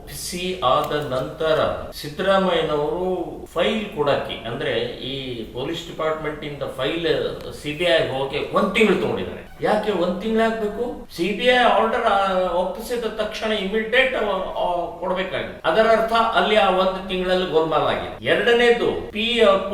ಒಪ್ಪಿಸಿ ಆದ ನಂತರ ಸಿದ್ದರಾಮಯ್ಯನವರು ಫೈಲ್ ಕೊಡಕ್ಕೆ ಅಂದ್ರೆ ಈ ಪೊಲೀಸ್ ಡಿಪಾರ್ಟ್ಮೆಂಟ್ ಇಂದ ಫೈಲ್ ಸಿಬಿಐ ಹೋಗಿ 1 ತಿಂಗಳು ತಗೊಂಡಿದ್ದಾರೆ. ಯಾಕೆ 1 ತಿಂಗಳು ಆಗ್ಬೇಕು? ಸಿಬಿಐ ಆರ್ಡರ್ ಒಪ್ಪಿಸಿದ ತಕ್ಷಣ ಇಮಿಡಿಯೇಟ್ ಕೊಡಬೇಕಾಗಿದೆ. ಅದರ ಅರ್ಥ ಅಲ್ಲಿ ಆ 1 ತಿಂಗಳಲ್ಲಿ ಗೋಲ್ಮಾಲ್ ಆಗಿದೆ. ಎರಡನೇದು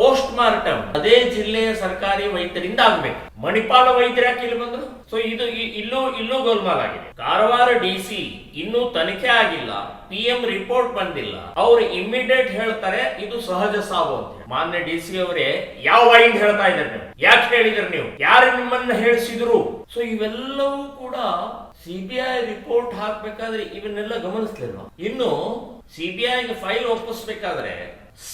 ಪೋಸ್ಟ್ ಮಾರ್ಟಮ್ ಅದೇ ಜಿಲ್ಲೆಯ ಸರ್ಕಾರಿ ವೈದ್ಯರಿಂದ ಆಗ್ಬೇಕು. ಮಣಿಪಾಲ ವೈದ್ಯರು ಯಾಕೆ ಇಲ್ಲಿ ಬಂದ್ರು? ಸೊ ಇದು ಇಲ್ಲೂ ಗೋಲ್ಮಾಲ್ ಆಗಿದೆ. ಕಾರವಾರ ಡಿಸಿ ಇನ್ನೂ ತನಿಖೆ ಆಗಿಲ್ಲ, PM ರಿಪೋರ್ಟ್ ಬಂದಿಲ್ಲ. ಅವರು ಇಮಿಡಿಯೇಟ್ ಹೇಳ್ತಾರೆ ಇದು ಸಹಜ ಸಾವು ಅಂತ. ಮಾನ್ಯ ಡಿಸಿ ಅವರೇ, ಯಾವ ವಾಯಿಂದ ಹೇಳ್ತಾ ಇದ್ದಾರೆ ನೀವು? ಯಾಕೆ ಹೇಳಿದ್ರಿ ನೀವು? ಯಾರು ನಿಮ್ಮನ್ನ ಹೇಳಿಸಿದ್ರು? ಸೊ ಇವೆಲ್ಲವೂ ಕೂಡ ಸಿಬಿಐ ರಿಪೋರ್ಟ್ ಹಾಕ್ಬೇಕಾದ್ರೆ ಇವನ್ನೆಲ್ಲ ಗಮನಿಸ್ಲಿಲ್ಲ. ಇನ್ನು ಸಿಬಿಐಗೆ ಫೈಲ್ ಒಪ್ಪಿಸ್ಬೇಕಾದ್ರೆ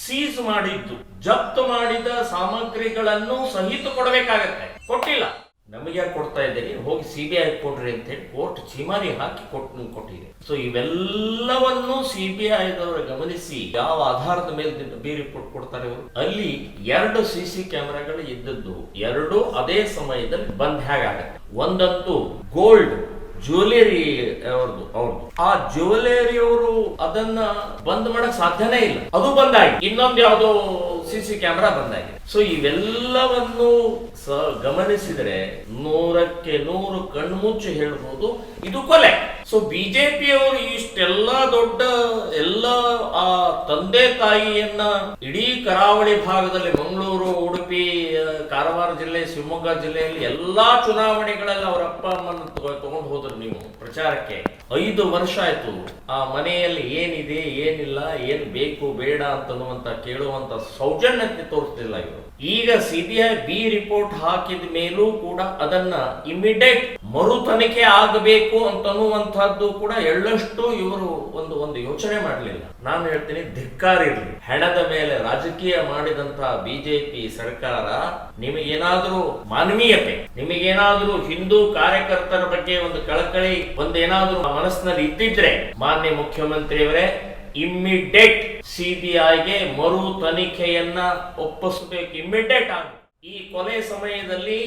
ಸೀಸ್ ಮಾಡಿದ್ದು, ಜಪ್ತು ಮಾಡಿದ ಸಾಮಗ್ರಿಗಳನ್ನು ಸಹಿತ ಕೊಡಬೇಕಾಗತ್ತೆ. ಕೊಟ್ಟಿಲ್ಲ. ನಮಗೆ ಯಾಕೆ ಕೊಡ್ತಾ ಇದ್ದೀರಿ? ಹೋಗಿ ಸಿಬಿಐ ಕೊಡ್ರಿ ಅಂತ ಹೇಳಿ ಕೋರ್ಟ್ ಚೀಮಾರಿ ಹಾಕಿ ಕೊಟ್ಟಿದೆ. ಸೊ ಇವೆಲ್ಲವನ್ನು ಸಿಬಿಐದವರು ಗಮನಿಸಿ ಯಾವ ಆಧಾರದ ಮೇಲೆ ಬಿ ರಿಪೋರ್ಟ್ ಕೊಡ್ತಾರೆ ಅವರು? ಅಲ್ಲಿ 2 CC ಕ್ಯಾಮೆರಾಗಳು ಇದ್ದದ್ದು, 2 ಅದೇ ಸಮಯದಲ್ಲಿ ಬಂದ್ ಹೇಗಾಗತ್ತೆ. ಒಂದಂತೂ ಗೋಲ್ಡ್ ಜ್ಯುವೆಲರಿ ಅವ್ರದ್ದು. ಆ ಜ್ಯುವೆಲರಿ ಅವರು ಅದನ್ನ ಬಂದ್ ಮಾಡಕ್ ಸಾಧ್ಯನೇ ಇಲ್ಲ, ಅದು ಬಂದಾಗಿ. ಇನ್ನೊಂದು ಯಾವ್ದೋ CC ಕ್ಯಾಮೆರಾ ಬಂದಾಗಿದೆ. ಸೊ ಇವೆಲ್ಲವನ್ನು ಗಮನಿಸಿದರೆ 100ಕ್ಕೆ 100 ಕಣ್ಮುಚ್ಚಿ ಹೇಳ್ಬೋದು ಇದು ಕೊಲೆ. ಸೊ ಬಿಜೆಪಿ ಅವರು ಇಷ್ಟೆಲ್ಲ ದೊಡ್ಡ ಎಲ್ಲ ಆ ತಂದೆ ತಾಯಿಯನ್ನ ಇಡೀ ಕರಾವಳಿ ಭಾಗದಲ್ಲಿ ಮಂಗಳೂರು, ಉಡುಪಿ, ಕಾರವಾರ ಜಿಲ್ಲೆ, ಶಿವಮೊಗ್ಗ ಜಿಲ್ಲೆಯಲ್ಲಿ ಎಲ್ಲಾ ಚುನಾವಣೆಗಳಲ್ಲಿ ಅವರ ಅಪ್ಪ ಅಮ್ಮನ ತಗೊಂಡು ಹೋದ್ರು ನೀವು ಪ್ರಚಾರಕ್ಕೆ. 5 ವರ್ಷ ಆಯ್ತು. ಆ ಮನೆಯಲ್ಲಿ ಏನಿದೆ ಏನಿಲ್ಲ, ಏನ್ ಬೇಕು ಬೇಡ ಅಂತನ್ನುವಂತ ಕೇಳುವಂತ ಸೌಜನ್ಯತೆ ತೋರಿಸ್ತಿಲ್ಲ ಇವರು. ಈಗ ಸಿಬಿಐ ಬಿ ರಿಪೋರ್ಟ್ ಹಾಕಿದ ಮೇಲೂ ಕೂಡ ಅದನ್ನ ಇಮಿಡಿಯೇಟ್ ಮರು ತನಿಖೆ ಆಗಬೇಕು ಅಂತನ್ನುವಂತಹದ್ದು ಕೂಡ ಎಳ್ಳಷ್ಟು ಇವರು ಒಂದು ಯೋಚನೆ ಮಾಡಲಿಲ್ಲ. ನಾನು ಹೇಳ್ತೀನಿ, ಧಿಕ್ಕಾರ ಇರಲಿ. ಹೆಣದ ಮೇಲೆ ರಾಜಕೀಯ ಮಾಡಿದಂತಹ ಬಿಜೆಪಿ ಸರ್ಕಾರ ನಿಮಗೇನಾದ್ರೂ ಮಾನವೀಯತೆ, ನಿಮಗೇನಾದ್ರೂ ಹಿಂದೂ ಕಾರ್ಯಕರ್ತರ ಬಗ್ಗೆ ಒಂದು ಕಳಕಳಿ, ಒಂದೇನಾದ್ರೂ ಮನಸ್ಸಿನಲ್ಲಿ ಇದ್ದಿದ್ರೆ ಮಾನ್ಯ ಮುಖ್ಯಮಂತ್ರಿಯವರೇ ಇಮ್ಮಿಡಿಯೇಟ್ ಸಿಬಿಐಗೆ ಮರು ತನಿಖೆಯನ್ನ ಒಪ್ಪಿಸಬೇಕು. ಇಮ್ಮಿಡಿಯೇಟ್ ಆಗಿ ಈ ಕೊಲೆ ಸಮಯದಲ್ಲಿ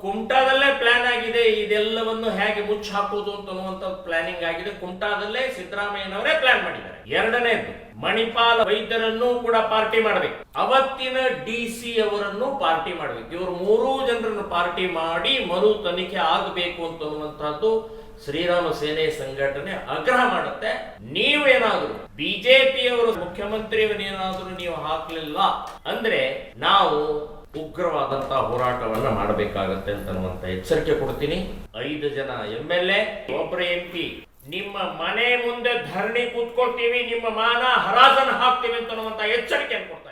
ಕುಮಟಾದಲ್ಲೇ ಪ್ಲಾನ್ ಆಗಿದೆ. ಇದೆಲ್ಲವನ್ನು ಹೇಗೆ ಮುಚ್ಚಿ ಹಾಕುವುದು ಅಂತನ್ನುವಂತ ಪ್ಲಾನಿಂಗ್ ಆಗಿದೆ. ಕುಮಟಾದಲ್ಲೇ ಸಿದ್ದರಾಮಯ್ಯನವರೇ ಪ್ಲಾನ್ ಮಾಡಿದ್ದಾರೆ. ಎರಡನೇದು, ಮಣಿಪಾಲ ವೈದ್ಯರನ್ನು ಕೂಡ ಪಾರ್ಟಿ ಮಾಡಬೇಕು. ಅವತ್ತಿನ ಡಿಸಿ ಅವರನ್ನು ಪಾರ್ಟಿ ಮಾಡಬೇಕು. ಇವರು 3 ಜನರನ್ನು ಪಾರ್ಟಿ ಮಾಡಿ ಮರು ತನಿಖೆ ಆಗಬೇಕು ಅಂತನ್ನುವಂತಹದ್ದು ಶ್ರೀರಾಮ ಸೇನೆ ಸಂಘಟನೆ ಆಗ್ರಹ ಮಾಡುತ್ತೆ. ನೀವೇನಾದ್ರೂ ಬಿಜೆಪಿಯವರು ಮುಖ್ಯಮಂತ್ರಿಯವರೇನಾದ್ರೂ ನೀವು ಹಾಕ್ಲಿಲ್ಲ ಅಂದ್ರೆ ನಾವು ಉಗ್ರವಾದಂತಹ ಹೋರಾಟವನ್ನ ಮಾಡಬೇಕಾಗತ್ತೆ ಅಂತನ್ನುವಂತ ಎಚ್ಚರಿಕೆ ಕೊಡ್ತೀನಿ. 5 ಜನ MLA, ಒಬ್ಬರ MP ನಿಮ್ಮ ಮನೆ ಮುಂದೆ ಧರಣಿ ಕೂತ್ಕೊಳ್ತೀವಿ, ನಿಮ್ಮ ಮಾನ ಹರಾಜನ ಹಾಕ್ತೀವಿ ಅಂತನ್ನುವಂತ ಎಚ್ಚರಿಕೆ ಕೊಡ್ತಾರೆ.